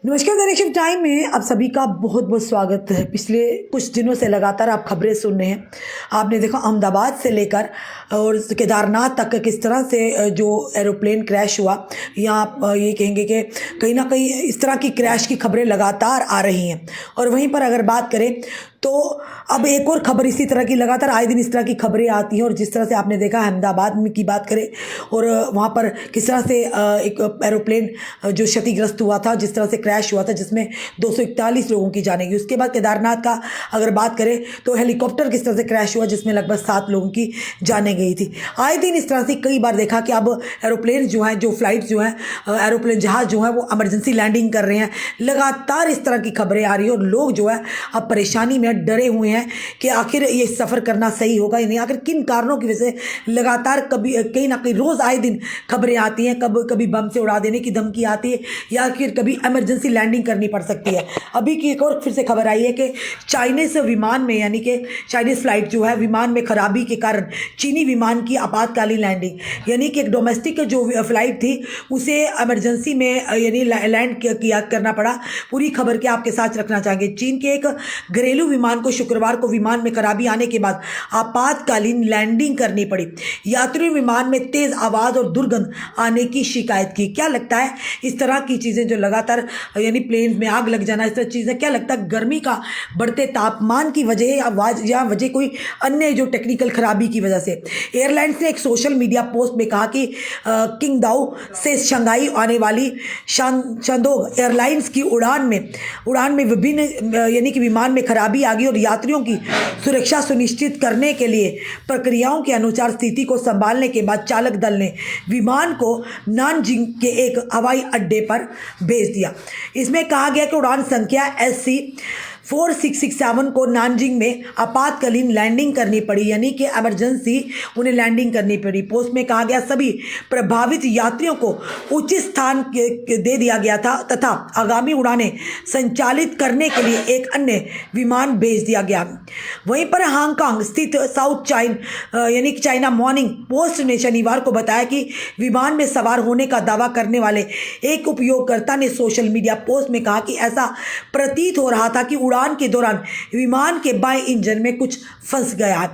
नमस्कार direction time में आप सभी का बहुत बहुत स्वागत है। पिछले कुछ दिनों से लगातार आप खबरें सुन रहे हैं। आपने देखा अहमदाबाद से लेकर और केदारनाथ तक किस तरह से जो एरोप्लेन क्रैश हुआ, या आप ये कहेंगे कि कहीं ना कहीं इस तरह की क्रैश की खबरें लगातार आ रही हैं। और वहीं पर अगर बात करें तो अब एक और खबर इसी तरह की लगातार आए दिन इस तरह की खबरें आती हैं। और जिस तरह से आपने देखा अहमदाबाद में की बात करें और वहाँ पर किस तरह से एक एरोप्लेन जो क्षतिग्रस्त हुआ था, जिस तरह से क्रैश हुआ था, जिसमें 241 लोगों की जाने गई। उसके बाद केदारनाथ का अगर बात करें तो हेलीकॉप्टर किस तरह से क्रैश हुआ, जिसमें लगभग 7 लोगों की जाने गई थी। आए दिन इस तरह से कई बार देखा कि अब एरोप्लेन जो है, जो फ्लाइट जो है, एरोप्लेन जहाज जो है वो इमरजेंसी लैंडिंग कर रहे हैं। लगातार इस तरह की खबरें आ रही है और लोग जो है अब परेशानी में डरे हुए हैं कि आखिर ये सफ़र करना सही होगा या नहीं। आखिर किन कारणों की वजह से लगातार कभी कहीं ना कहीं रोज़ आए दिन खबरें आती हैं। कभी बम से उड़ा देने की धमकी आती है, या फिर कभी इमरजेंसी लैंडिंग करनी पड़ सकती है। अभी की एक और फिर से खबर आई है कि चाइनीज़ विमान में, यानी कि चाइनीज़ फ्लाइट जो है, विमान में खराबी के कारण चीनी विमान की आपातकालीन लैंडिंग, यानी कि एक डोमेस्टिक जो फ्लाइट थी उसे इमरजेंसी में यानी लैंड करना पड़ा। पूरी खबर के आपके साथ रखना चाहेंगे। चीन के एक घरेलू विमान को शुक्रवार को विमान में खराबी आने के बाद आपातकालीन लैंडिंग करनी पड़ी। यात्रियों विमान में तेज आवाज़ और दुर्गंध आने की शिकायत की। क्या लगता है इस तरह की चीज़ें जो लगातार यानी प्लेन में आग लग जाना, इस तरह चीज़ें, क्या लगता है गर्मी का बढ़ते तापमान की वजह या वजह कोई अन्य जो टेक्निकल खराबी की वजह से? एयरलाइंस ने एक सोशल मीडिया पोस्ट में कहा कि किंगदाओ से शंघाई आने वाली शांदोंग एयरलाइंस की उड़ान में विभिन्न यानी कि विमान में खराबी आ गई और यात्रियों की सुरक्षा सुनिश्चित करने के लिए प्रक्रियाओं के अनुसार स्थिति को संभालने के बाद चालक दल ने विमान को नानजिंग के एक हवाई अड्डे पर भेज दिया। इसमें कहा गया कि उड़ान संख्या SC4667 को नानजिंग में आपातकालीन लैंडिंग करनी पड़ी, यानी कि इमरजेंसी उन्हें लैंडिंग करनी पड़ी। पोस्ट में कहा गया सभी प्रभावित यात्रियों को उचित स्थान दे दिया गया था तथा आगामी उड़ानें संचालित करने के लिए एक अन्य विमान भेज दिया गया। वहीं पर हांगकांग स्थित साउथ यानी कि चाइना मॉर्निंग पोस्ट ने शनिवार को बताया कि विमान में सवार होने का दावा करने वाले एक उपयोगकर्ता ने सोशल मीडिया पोस्ट में कहा कि ऐसा प्रतीत हो रहा था कि उड़ान के दौरान विमान के बाएं इंजन में कुछ फंस गया है।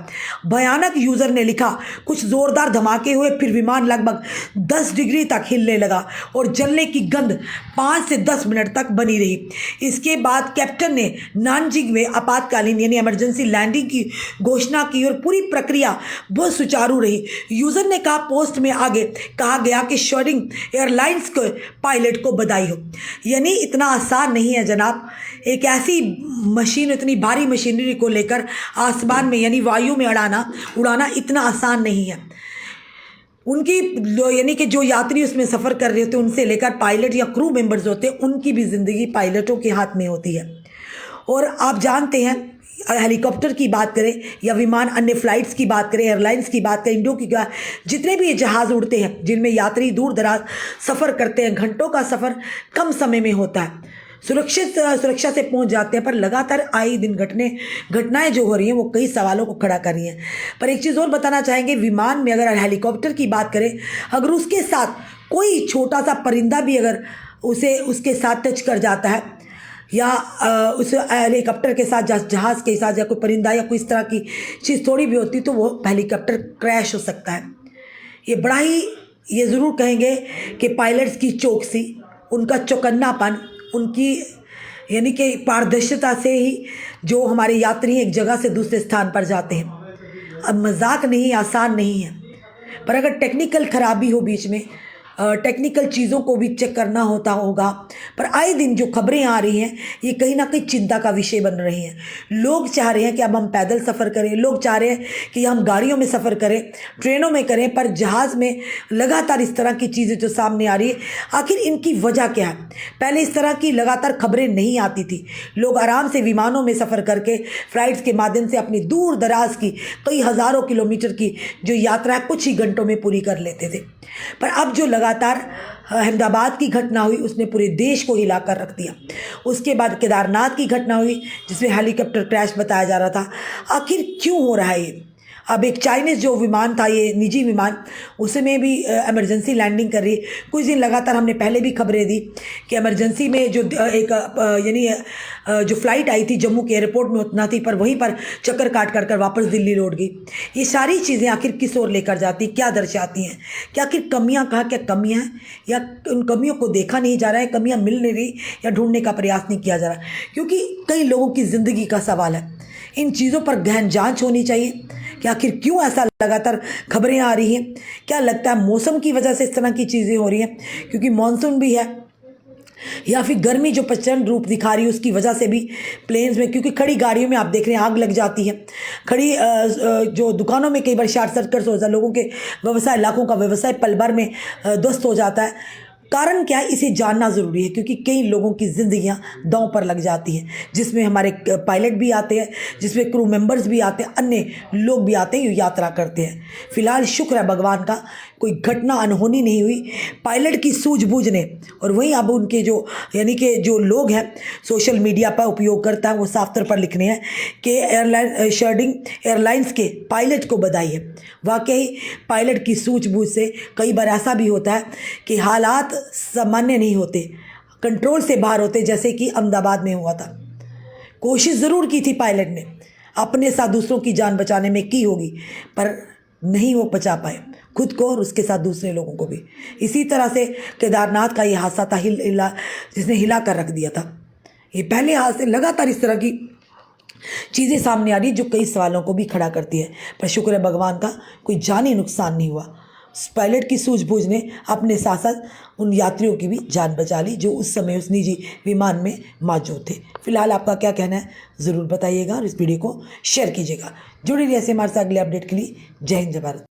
भयानक यूजर ने लिखा, कुछ जोरदार धमाके हुए, फिर विमान लगभग 10 डिग्री तक हिलने लगा और जलने की गंध 5 से 10 मिनट तक बनी रही। इसके बाद कैप्टन ने नानजिंग में आपातकालीन यानी इमरजेंसी लैंडिंग की घोषणा की और पूरी प्रक्रिया बहुत सुचारू रही। यूजर ने कहा, पोस्ट में आगे कहा गया कि शोरिंग एयरलाइंस के पायलट को बधाई हो। यानी इतना आसान नहीं है जनाब, एक ऐसी मशीन, इतनी भारी मशीनरी को लेकर आसमान में यानी वायु में उड़ाना इतना आसान नहीं है। उनकी यानी कि जो यात्री उसमें सफ़र कर रहे होते हैं, उनसे लेकर पायलट या क्रू मेंबर्स होते हैं, उनकी भी ज़िंदगी पायलटों के हाथ में होती है। और आप जानते हैं, हेलीकॉप्टर की बात करें या विमान, अन्य फ्लाइट्स की बात करें, एयरलाइंस की बात करें, इंडो की, जितने भी जहाज़ उड़ते हैं जिनमें यात्री दूर दराज सफ़र करते हैं, घंटों का सफ़र कम समय में होता है, सुरक्षा से पहुंच जाते हैं। पर लगातार आई दिन घटनाएं जो हो रही हैं वो कई सवालों को खड़ा कर रही हैं। पर एक चीज़ और बताना चाहेंगे, विमान में अगर हेलीकॉप्टर की बात करें, अगर उसके साथ कोई छोटा सा परिंदा भी अगर उसके साथ टच कर जाता है, या उस हेलीकॉप्टर के साथ, जहाज़ के साथ, या कोई परिंदा या कोई इस तरह की चीज़ थोड़ी भी होती तो वो हेलीकॉप्टर क्रैश हो सकता है। ये बड़ा ही, ये ज़रूर कहेंगे कि पायलट्स की चौकसी, उनका चौकन्नापन, उनकी यानी कि पारदर्शिता से ही जो हमारे यात्री एक जगह से दूसरे स्थान पर जाते हैं। अब मजाक नहीं, आसान नहीं है। पर अगर टेक्निकल खराबी हो बीच में, टेक्निकल चीज़ों को भी चेक करना होगा। पर आए दिन जो खबरें आ रही हैं ये कहीं ना कहीं चिंता का विषय बन रही हैं। लोग चाह रहे हैं कि अब हम पैदल सफ़र करें, लोग चाह रहे हैं कि हम गाड़ियों में सफ़र करें, ट्रेनों में करें, पर जहाज़ में लगातार इस तरह की चीज़ें जो सामने आ रही है, आखिर इनकी वजह क्या है? पहले इस तरह की लगातार खबरें नहीं आती थी। लोग आराम से विमानों में सफ़र करके, फ्लाइट्स के माध्यम से अपनी दूर दराज की कई हज़ारों किलोमीटर की जो यात्रा कुछ ही घंटों में पूरी कर लेते थे। पर अब जो लगातार अहमदाबाद की घटना हुई उसने पूरे देश को हिलाकर रख दिया। उसके बाद केदारनाथ की घटना हुई जिसमें हेलीकॉप्टर क्रैश बताया जा रहा था। आखिर क्यों हो रहा है ये? अब एक चाइनीज़ जो विमान था, ये निजी विमान, उसमें भी इमरजेंसी लैंडिंग कर रही है। कुछ दिन लगातार हमने पहले भी खबरें दी कि इमरजेंसी में जो एक जो फ़्लाइट आई थी जम्मू के एयरपोर्ट में उतना थी, पर वहीं पर चक्कर काट कर वापस दिल्ली लौट गई। ये सारी चीज़ें आखिर किस ओर लेकर जाती, क्या दर्शाती हैं? क्या आखिर कमियां कहाँ, क्या कमियां हैं, या उन कमियों को देखा नहीं जा रहा है, कमियां मिल नहीं रही, या ढूंढने का प्रयास नहीं किया जा रहा? क्योंकि कई लोगों की ज़िंदगी का सवाल है। इन चीज़ों पर गहन जांच होनी चाहिए कि आखिर क्यों ऐसा लगातार खबरें आ रही हैं। क्या लगता है मौसम की वजह से इस तरह की चीज़ें हो रही हैं, क्योंकि मानसून भी है, या फिर गर्मी जो प्रचंड रूप दिखा रही है उसकी वजह से भी प्लेन्स में, क्योंकि खड़ी गाड़ियों में आप देख रहे हैं आग लग जाती है। खड़ी जो दुकानों में कई बार शॉर्ट सर्किट हो जाता है, लोगों के व्यवसाय, लाखों का व्यवसाय पल भर में ध्वस्त हो जाता है। कारण क्या है, इसे जानना ज़रूरी है, क्योंकि कई लोगों की ज़िंदगियां दांव पर लग जाती हैं, जिसमें हमारे पायलट भी आते हैं, जिसमें क्रू मेंबर्स भी आते हैं, अन्य लोग भी आते हैं, यात्रा करते हैं। फिलहाल शुक्र है भगवान का, कोई घटना अनहोनी नहीं हुई। पायलट की सूझबूझ ने, और वहीं अब उनके जो यानी कि जो लोग हैं सोशल मीडिया पर उपयोग करता है, वो साफ तौर पर लिख रहे हैं कि शेयरडिंग एयरलाइंस के पायलट को बधाई है। वाकई पायलट की सूझबूझ से कई बार ऐसा भी होता है कि हालात सामान्य नहीं होते, कंट्रोल से बाहर होते, जैसे कि अहमदाबाद में हुआ था। कोशिश ज़रूर की थी पायलट ने, अपने साथ दूसरों की जान बचाने में की होगी, पर नहीं वो बचा पाए खुद को और उसके साथ दूसरे लोगों को भी। इसी तरह से केदारनाथ का ये हादसा था, जिसने हिला कर रख दिया था। ये पहले हादसे, लगातार इस तरह की चीज़ें सामने आ रही जो कई सवालों को भी खड़ा करती है, पर शुक्र है भगवान का कोई जानी नुकसान नहीं हुआ। पायलट की सूझबूझ ने अपने साथ साथ उन यात्रियों की भी जान बचा ली जो उस समय उस निजी विमान में मौजूद थे। फिलहाल आपका क्या कहना है ज़रूर बताइएगा, और इस वीडियो को शेयर कीजिएगा। जुड़े रहिए ऐसे हमारे साथ अगले अपडेट के लिए। जय हिंद, जय भारत।